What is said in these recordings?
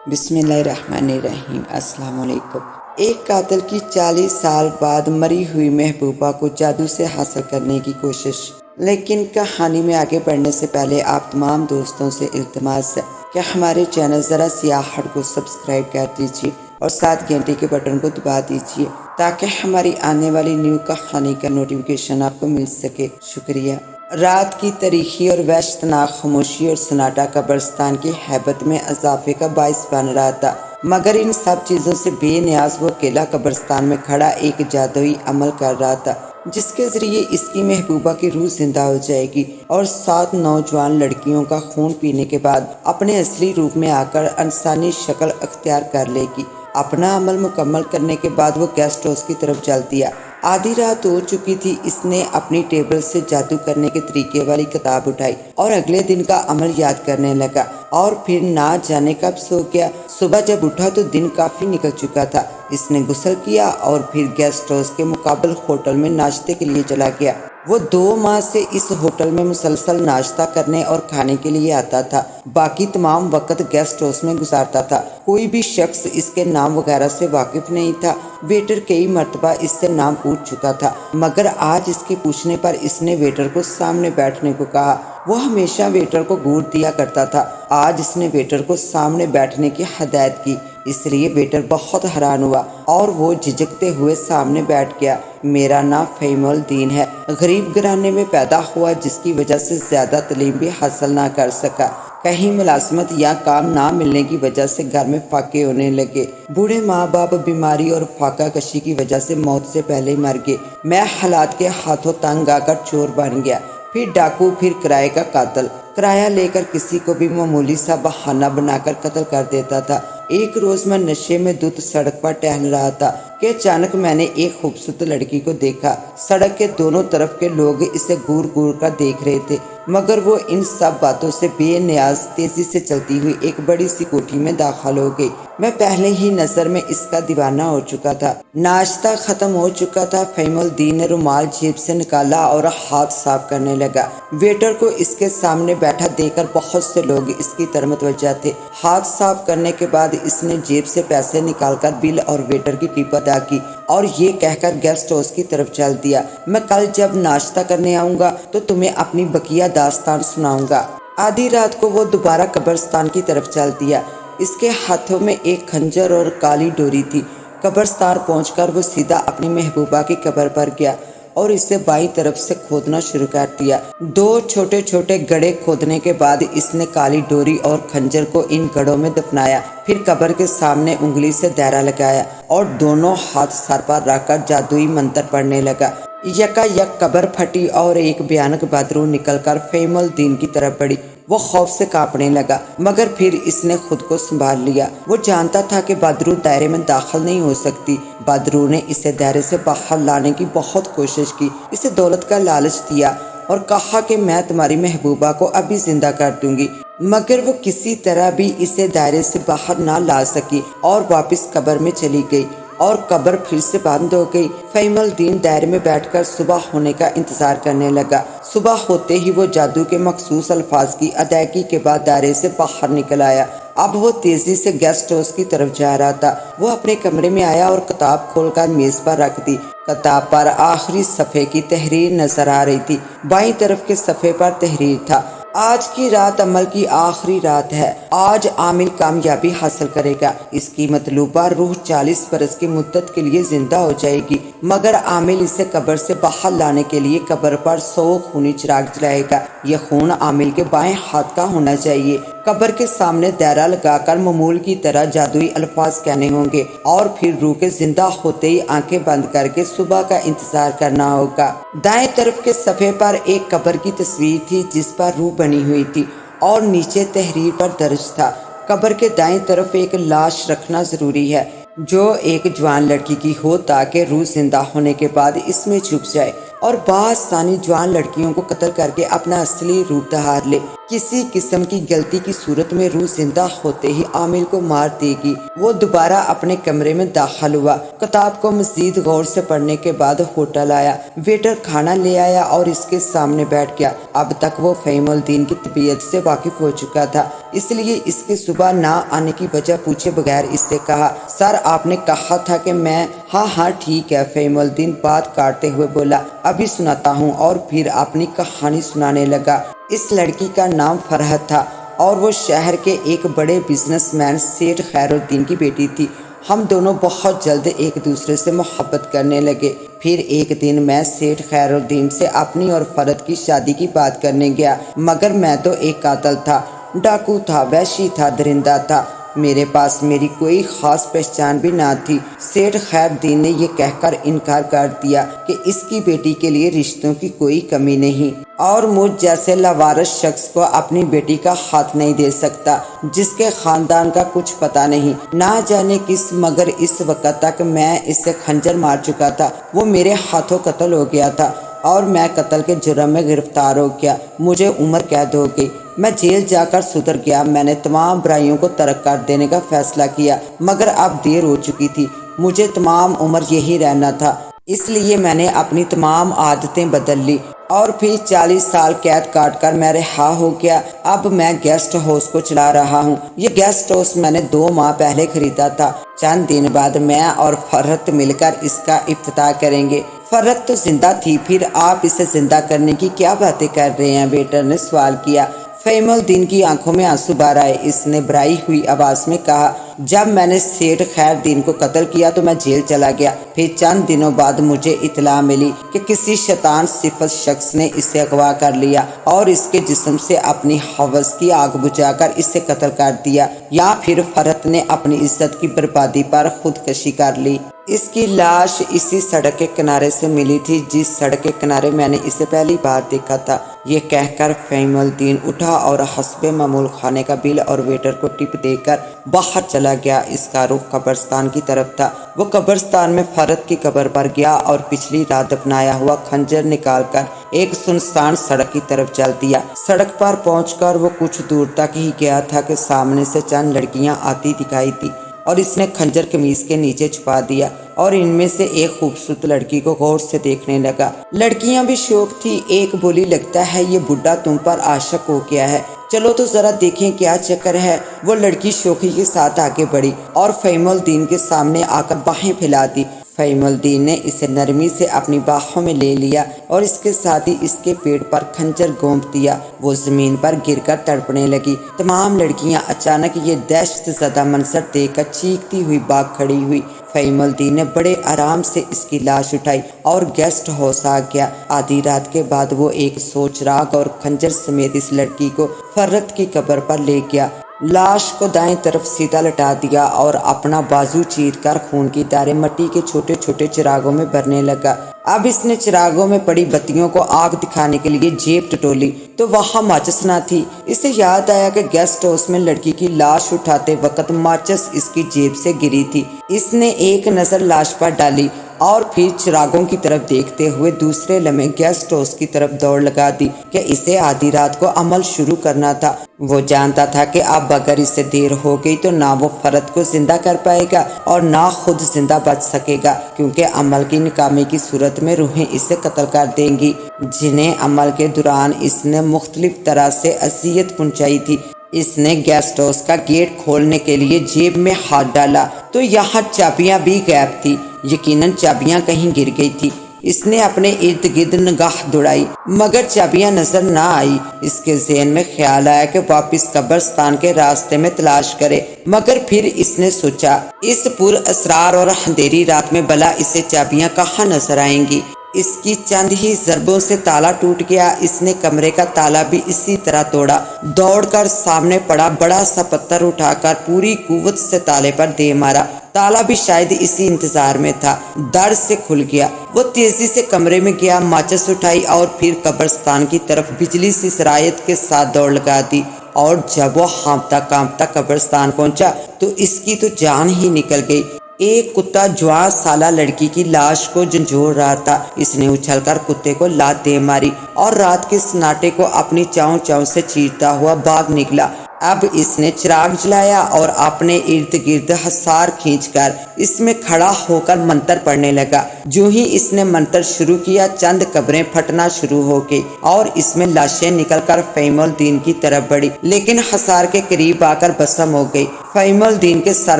بسم اللہ الرحمن الرحیم۔ السلام علیکم۔ ایک قاتل کی 40 سال بعد مری ہوئی محبوبہ کو جادو سے حاصل کرنے کی کوشش۔ لیکن کہانی میں آگے بڑھنے سے پہلے آپ تمام دوستوں سے التماس ہے کہ ہمارے چینل ذرا سیاحت کو سبسکرائب کر دیجیے اور ساتھ گھنٹے کے بٹن کو دبا دیجیے تاکہ ہماری آنے والی نیو کہانی کا نوٹیفیکیشن آپ کو مل سکے۔ شکریہ۔ رات کی تاریخی اور وحشتناک خاموشی اور سناٹا قبرستان کی ہیبت میں اضافے کا باعث بن رہا تھا، مگر ان سب چیزوں سے بے نیاز وہ اکیلا قبرستان میں کھڑا ایک جادوئی عمل کر رہا تھا جس کے ذریعے اس کی محبوبہ کی روح زندہ ہو جائے گی اور 7 نوجوان لڑکیوں کا خون پینے کے بعد اپنے اصلی روپ میں آ کر انسانی شکل اختیار کر لے گی۔ اپنا عمل مکمل کرنے کے بعد وہ گیسٹ ہاؤس کی طرف چل دیا۔ آدھی رات ہو چکی تھی۔ اس نے اپنی ٹیبل سے جادو کرنے کے طریقے والی کتاب اٹھائی اور اگلے دن کا عمل یاد کرنے لگا، اور پھر نہ جانے کب سو گیا۔ صبح جب اٹھا تو دن کافی نکل چکا تھا۔ اس نے غسل کیا اور پھر گیسٹ ہاؤس کے مقابل ہوٹل میں ناشتے کے لیے چلا گیا۔ وہ 2 ماہ سے اس ہوٹل میں مسلسل ناشتہ کرنے اور کھانے کے لیے آتا تھا، باقی تمام وقت گیسٹ ہاؤس میں گزارتا تھا۔ کوئی بھی شخص اس کے نام وغیرہ سے واقف نہیں تھا۔ ویٹر کئی مرتبہ اس سے نام پوچھ چکا تھا، مگر آج اس کے پوچھنے پر اس نے ویٹر کو سامنے بیٹھنے کو کہا۔ وہ ہمیشہ ویٹر کو گھور دیا کرتا تھا، آج اس نے ویٹر کو سامنے بیٹھنے کی ہدایت کی، اس لیے ویٹر بہت حیران ہوا اور وہ جھجکتے ہوئے سامنے بیٹھ گیا۔ میرا نام فہیم الدین ہے، غریب گھرانے میں پیدا ہوا جس کی وجہ سے زیادہ تعلیم بھی حاصل نہ کر سکا۔ کہیں ملازمت یا کام نہ ملنے کی وجہ سے گھر میں فاقے ہونے لگے۔ بوڑھے ماں باپ بیماری اور فاقہ کشی کی وجہ سے موت سے پہلے مر گئے۔ میں حالات کے ہاتھوں تنگ آ کر چور بن گیا، پھر ڈاکو، پھر کرائے کا قاتل۔ کرایہ لے کر کسی کو بھی معمولی سا بہانہ بنا کر قتل کر دیتا تھا۔ ایک روز میں نشے میں دھت سڑک پر ٹہل رہا تھا کہ اچانک میں نے ایک خوبصورت لڑکی کو دیکھا۔ سڑک کے دونوں طرف کے لوگ اسے گور گور کر دیکھ رہے تھے، مگر وہ ان سب باتوں سے بے نیاز تیزی سے چلتی ہوئی ایک بڑی سی کوٹھی میں داخل ہو گئی۔ میں پہلے ہی نظر میں اس کا دیوانہ ہو چکا تھا۔ ناشتہ ختم ہو چکا تھا۔ فہیم الدین نے رومال جیب سے نکالا اور ہاتھ صاف کرنے لگا۔ ویٹر کو اس کے سامنے بیٹھا دیکھ کر بہت سے لوگ اس کی طرف متوجہ تھے۔ ہاتھ صاف کرنے کے بعد اس نے جیب سے پیسے نکال کر بل اور ویٹر کی ٹپ ادا کی اور یہ کہہ کر گیسٹ ہاؤس کی طرف چل دیا۔ میں کل جب ناشتہ کرنے آؤں گا تو تمہیں اپنی بقیہ داستان سناؤں گا۔ آدھی رات کو وہ دوبارہ قبرستان کی طرف چل دیا۔ اس کے ہاتھوں میں ایک خنجر اور کالی ڈوری تھی۔ قبرستان پہنچ کر وہ سیدھا اپنی محبوبہ کی قبر پر گیا اور اسے بائیں طرف سے کھودنا شروع کر دیا۔ 2 چھوٹے چھوٹے گڑھے کھودنے کے بعد اس نے کالی ڈوری اور خنجر کو ان گڑھوں میں دفنایا، پھر قبر کے سامنے انگلی سے دائرہ لگایا اور دونوں ہاتھ سر پر رکھ کر جادوئی منتر پڑھنے لگا۔ یکا یک قبر پھٹی اور ایک بھیانک بدروح نکل کر فہیم الدین کی طرف بڑھی۔ وہ خوف سے کانپنے لگا، مگر پھر اس نے خود کو سنبھال لیا۔ وہ جانتا تھا کہ بدروح دائرے میں داخل نہیں ہو سکتی۔ بدروح نے اسے دائرے سے باہر لانے کی بہت کوشش کی، اسے دولت کا لالچ دیا اور کہا کہ میں تمہاری محبوبہ کو ابھی زندہ کر دوں گی، مگر وہ کسی طرح بھی اسے دائرے سے باہر نہ لا سکی اور واپس قبر میں چلی گئی اور قبر پھر سے بند ہو گئی۔ فہیم الدین دائرے میں بیٹھ کر صبح ہونے کا انتظار کرنے لگا۔ صبح ہوتے ہی وہ جادو کے مخصوص الفاظ کی ادائیگی کے بعد دائرے سے باہر نکل آیا۔ اب وہ تیزی سے گیسٹ ہاؤس کی طرف جا رہا تھا۔ وہ اپنے کمرے میں آیا اور کتاب کھول کر میز پر رکھ دی۔ کتاب پر آخری صفحے کی تحریر نظر آ رہی تھی۔ بائیں طرف کے صفحے پر تحریر تھا: آج کی رات عمل کی آخری رات ہے، آج عامل کامیابی حاصل کرے گا، اس کی مطلوبہ روح 40 برس کی مدت کے لیے زندہ ہو جائے گی، مگر عامل اسے قبر سے باہر لانے کے لیے قبر پر 100 خونی چراغ جلائے گا۔ یہ خون عامل کے بائیں ہاتھ کا ہونا چاہیے۔ قبر کے سامنے دائرہ لگا کر معمول کی طرح جادوئی الفاظ کہنے ہوں گے اور پھر روح کے زندہ ہوتے ہی آنکھیں بند کر کے صبح کا انتظار کرنا ہوگا۔ دائیں طرف کے صفحے پر ایک قبر کی تصویر تھی جس پر روح بنی ہوئی تھی اور نیچے تحریر پر درج تھا: قبر کے دائیں طرف ایک لاش رکھنا ضروری ہے جو ایک جوان لڑکی کی ہو تاکہ روح زندہ ہونے کے بعد اس میں چھپ جائے اور بآسانی جوان لڑکیوں کو قتل کر کے اپنا اصلی روپ دھار لے۔ کسی قسم کی غلطی کی صورت میں روح زندہ ہوتے ہی عامل کو مار دے گی۔ وہ دوبارہ اپنے کمرے میں داخل ہوا، کتاب کو مزید غور سے پڑھنے کے بعد ہوٹل آیا، ویٹر کھانا لے آیا اور اس کے سامنے بیٹھ گیا۔ اب تک وہ فہیم الدین کی طبیعت سے واقف ہو چکا تھا، اس لیے اس کے صبح نہ آنے کی وجہ پوچھے بغیر اس سے کہا، سر آپ نے کہا تھا کہ میں… ہاں ٹھیک ہے، فہیم الدین بات کاٹتے ہوئے بولا، ابھی سناتا ہوں، اور پھر اپنی کہانی سنانے لگا۔ اس لڑکی کا نام فرحت تھا اور وہ شہر کے ایک بڑے بزنس مین سیٹھ خیر الدین کی بیٹی تھی۔ ہم دونوں بہت جلد ایک دوسرے سے محبت کرنے لگے۔ پھر ایک دن میں سیٹھ خیر الدین سے اپنی اور فرحت کی شادی کی بات کرنے گیا، مگر میں تو ایک قاتل تھا، ڈاکو تھا، وحشی تھا، درندہ تھا، میرے پاس میری کوئی خاص پہچان بھی نہ تھی۔ سیٹھ خیر الدین نے یہ کہہ کر انکار کر دیا کہ اس کی بیٹی کے لیے رشتوں کی کوئی کمی نہیں، اور مجھ جیسے لاوارث شخص کو اپنی بیٹی کا ہاتھ نہیں دے سکتا جس کے خاندان کا کچھ پتہ نہیں۔ نہ جانے کس مگر اس وقت تک میں اسے خنجر مار چکا تھا، وہ میرے ہاتھوں قتل ہو گیا تھا اور میں قتل کے جرم میں گرفتار ہو گیا، مجھے عمر قید ہو گئی۔ میں جیل جا کر سدھر گیا، میں نے تمام برائیوں کو ترک کر دینے کا فیصلہ کیا، مگر اب دیر ہو چکی تھی، مجھے تمام عمر یہی رہنا تھا، اس لیے میں نے اپنی تمام عادتیں بدل لی اور پھر 40 سال قید کاٹ کر میں رہا ہو گیا۔ اب میں گیسٹ ہاؤس کو چلا رہا ہوں۔ یہ گیسٹ ہاؤس میں نے 2 ماہ پہلے خریدا تھا۔ چند دن بعد میں اور فرحت مل کر اس کا افتتاح کریں گے۔ فرحت تو زندہ تھی، پھر آپ اسے زندہ کرنے کی کیا باتیں کر رہے ہیں؟ ویٹر نے سوال کیا۔ فہیم الدین کی آنکھوں میں آنسو بھر آئے، اس نے بھرائی ہوئی آواز میں کہا، جب میں نے سیٹھ خیر الدین کو قتل کیا تو میں جیل چلا گیا، پھر چند دنوں بعد مجھے اطلاع ملی کہ کسی شیطان صفت شخص نے اسے اغوا کر لیا اور اس کے جسم سے اپنی ہوس کی آگ بجھا کر اسے قتل کر دیا، یا پھر فرحت نے اپنی عزت کی بربادی پر خودکشی کر لی۔ اس کی لاش اسی سڑک کے کنارے سے ملی تھی جس سڑک کے کنارے میں نے اسے پہلی بار دیکھا تھا۔ یہ کہہ کر فہیم الدین اٹھا اور حسب معمول کھانے کا بل اور ویٹر کو ٹپ دے کر باہر چلا گیا۔ اس کا رخ قبرستان کی طرف تھا۔ وہ قبرستان میں فرحت کی قبر پر گیا اور پچھلی رات دفنایا ہوا خنجر نکال کر ایک سنسان سڑک کی طرف چل دیا۔ سڑک پر پہنچ کر وہ کچھ دور تک ہی گیا تھا کہ سامنے سے چند لڑکیاں آتی دکھائی دی اور اس نے خنجر قمیص کے نیچے چھپا دیا اور ان میں سے ایک خوبصورت لڑکی کو غور سے دیکھنے لگا۔ لڑکیاں بھی شوق تھی، ایک بولی، لگتا ہے یہ بڈھا تم پر عاشق ہو گیا ہے، چلو تو ذرا دیکھیں کیا چکر ہے۔ وہ لڑکی شوخی کے ساتھ آگے بڑھی اور فہیم الدین کے سامنے آ کر باہیں پھیلا دی۔ فہیم الدین نے اسے نرمی سے اپنی باہوں میں لے لیا اور اس کے ساتھ ہی اس کے پیٹ پر خنجر گھونپ دیا۔ وہ زمین پر گر کر تڑپنے لگی۔ تمام لڑکیاں اچانک یہ دہشت زدہ منظر دیکھ کر چیختی ہوئی بھاگ کھڑی ہوئی۔ فہیم الدین نے بڑے آرام سے اس کی لاش اٹھائی اور گیسٹ ہاؤس آ گیا۔ آدھی رات کے بعد وہ ایک سو چراغ اور خنجر سمیت اس لڑکی کو فرحت کی قبر پر لے گیا۔ لاش کو دائیں طرف سیدھا لٹا دیا اور اپنا بازو چیر کر خون کی دھاریں مٹی کے چھوٹے چھوٹے چراغوں میں بھرنے لگا۔ اب اس نے چراغوں میں پڑی بتیوں کو آگ دکھانے کے لیے جیب ٹٹولی تو وہاں ماچس نہ تھی۔ اسے یاد آیا کہ گیسٹ ہاؤس میں لڑکی کی لاش اٹھاتے وقت ماچس اس کی جیب سے گری تھی۔ اس نے ایک نظر لاش پر ڈالی اور پھر چراغوں کی طرف دیکھتے ہوئے دوسرے لمحے گیسٹ ہاؤس کی طرف دوڑ لگا دی کہ اسے آدھی رات کو عمل شروع کرنا تھا۔ وہ جانتا تھا کہ اب اگر اسے دیر ہو گئی تو نہ وہ فرحت کو زندہ کر پائے گا اور نہ خود زندہ بچ سکے گا، کیونکہ عمل کی ناکامی کی صورت میں روحیں اسے قتل کر دیں گی جنہیں عمل کے دوران اس نے مختلف طرح سے اذیت پہنچائی تھی۔ اس نے گیسٹ ہاؤس کا گیٹ کھولنے کے لیے جیب میں ہاتھ ڈالا تو یہاں چابیاں بھی غائب تھی۔ یقیناً چابیاں کہیں گر گئی تھی۔ اس نے اپنے ارد گرد نگاہ دوڑائی مگر چابیاں نظر نہ آئی۔ اس کے ذہن میں خیال آیا کہ واپس قبرستان کے راستے میں تلاش کرے، مگر پھر اس نے سوچا اس پر اسرار اور اندھیری رات میں بھلا اسے چابیاں کہاں نظر آئیں گی۔ اس کی چند ہی ضربوں سے تالا ٹوٹ گیا۔ اس نے کمرے کا تالا بھی اسی طرح توڑا، دوڑ کر سامنے پڑا بڑا سا پتھر اٹھا کر پوری قوت سے تالے پر دے مارا۔ تالا بھی شاید اسی انتظار میں تھا، در سے کھل گیا۔ وہ تیزی سے کمرے میں گیا، ماچس اٹھائی اور پھر قبرستان کی طرف بجلی سی سرایت کے ساتھ دوڑ لگا دی، اور جب وہ ہانپتا کانپتا قبرستان پہنچا تو اس کی تو جان ہی نکل گئی۔ ایک کتا جوان سالہ لڑکی کی لاش کو جھنجھوڑ رہا تھا۔ اس نے اچھل کر کتے کو لات دے ماری اور رات کے سناٹے کو اپنی چاؤں چاؤں سے چیرتا ہوا بھاگ نکلا۔ اب اس نے چراغ جلایا اور اپنے ارد گرد حصار کھینچ کر اس میں کھڑا ہو کر منتر پڑھنے لگا۔ جو ہی اس نے منتر شروع کیا، چند قبریں پھٹنا شروع ہو گئی اور اس میں لاشیں نکل کر فہیم الدین کی طرف بڑھی، لیکن حصار کے قریب آ کر بھسم ہو گئی۔ فہیم الدین کے سر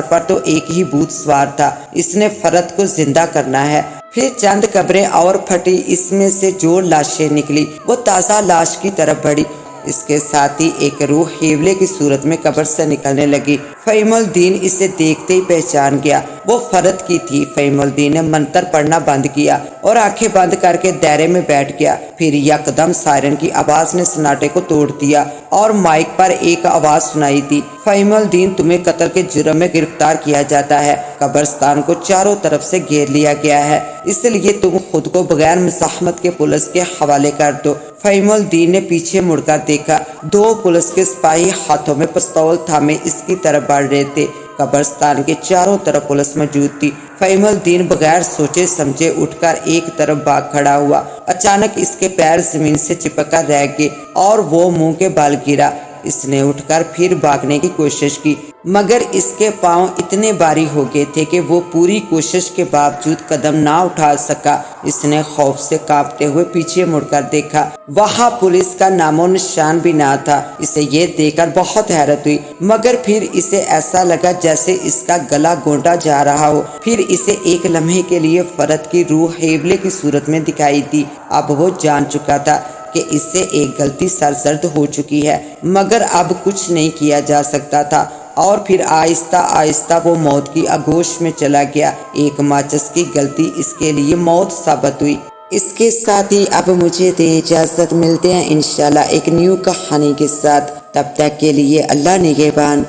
پر تو ایک ہی بھوت سوار تھا، اس نے فرد کو زندہ کرنا ہے۔ پھر چند قبریں اور پھٹی، اس میں سے جو لاشیں نکلی وہ تازہ لاش کی طرف بڑھی۔ اس کے ساتھ ہی ایک روح ہیولے کی صورت میں قبر سے نکلنے لگی۔ فہیم الدین اسے دیکھتے ہی پہچان گیا، وہ فرد کی تھی۔ فہیم الدین نے منتر پڑھنا بند کیا اور آنکھیں بند کر کے دائرے میں بیٹھ گیا۔ پھر یکدم سائرن کی آواز نے سناٹے کو توڑ دیا اور مائک پر ایک آواز سنائی دی، فہیم الدین، تمہیں قتل کے جرم میں گرفتار کیا جاتا ہے۔ قبرستان کو چاروں طرف سے گھیر لیا گیا ہے، اس لیے تم خود کو بغیر مزاحمت کے پولیس کے حوالے کر دو۔ فہیم الدین نے پیچھے مڑ کر دیکھا، دو پولیس کے سپاہی ہاتھوں میں پستول تھامے اس کی طرف بڑھ رہے تھے۔ قبرستان کے چاروں طرف پولیس موجود تھی۔ فہیم الدین بغیر سوچے سمجھے اٹھ کر ایک طرف بھاگ کھڑا ہوا۔ اچانک اس کے پیر زمین سے چپک کر رہ گئے اور وہ منہ کے بل گرا۔ اس نے اٹھ کر پھر بھاگنے کی کوشش کی، مگر اس کے پاؤں اتنے بھاری ہو گئے تھے کہ وہ پوری کوشش کے باوجود قدم نہ اٹھا سکا۔ اس نے خوف سے کانپتے ہوئے پیچھے مڑ کر دیکھا، وہاں پولیس کا نام و نشان بھی نہ تھا۔ اسے یہ دیکھ کر بہت حیرت ہوئی، مگر پھر اسے ایسا لگا جیسے اس کا گلا گھونٹا جا رہا ہو۔ پھر اسے ایک لمحے کے لیے فرد کی روح ہیولے کی صورت میں دکھائی دی۔ اب وہ جان چکا تھا کہ اس سے ایک غلطی سرزد ہو چکی ہے، مگر اب کچھ نہیں کیا جا سکتا تھا۔ اور پھر آہستہ آہستہ وہ موت کی آغوش میں چلا گیا۔ ایک ماچس کی غلطی اس کے لیے موت ثابت ہوئی۔ اس کے ساتھ ہی اب مجھے دے اجازت، ملتے ہیں انشاءاللہ ایک نیو کہانی کے ساتھ۔ تب تک کے لیے اللہ نگہبان۔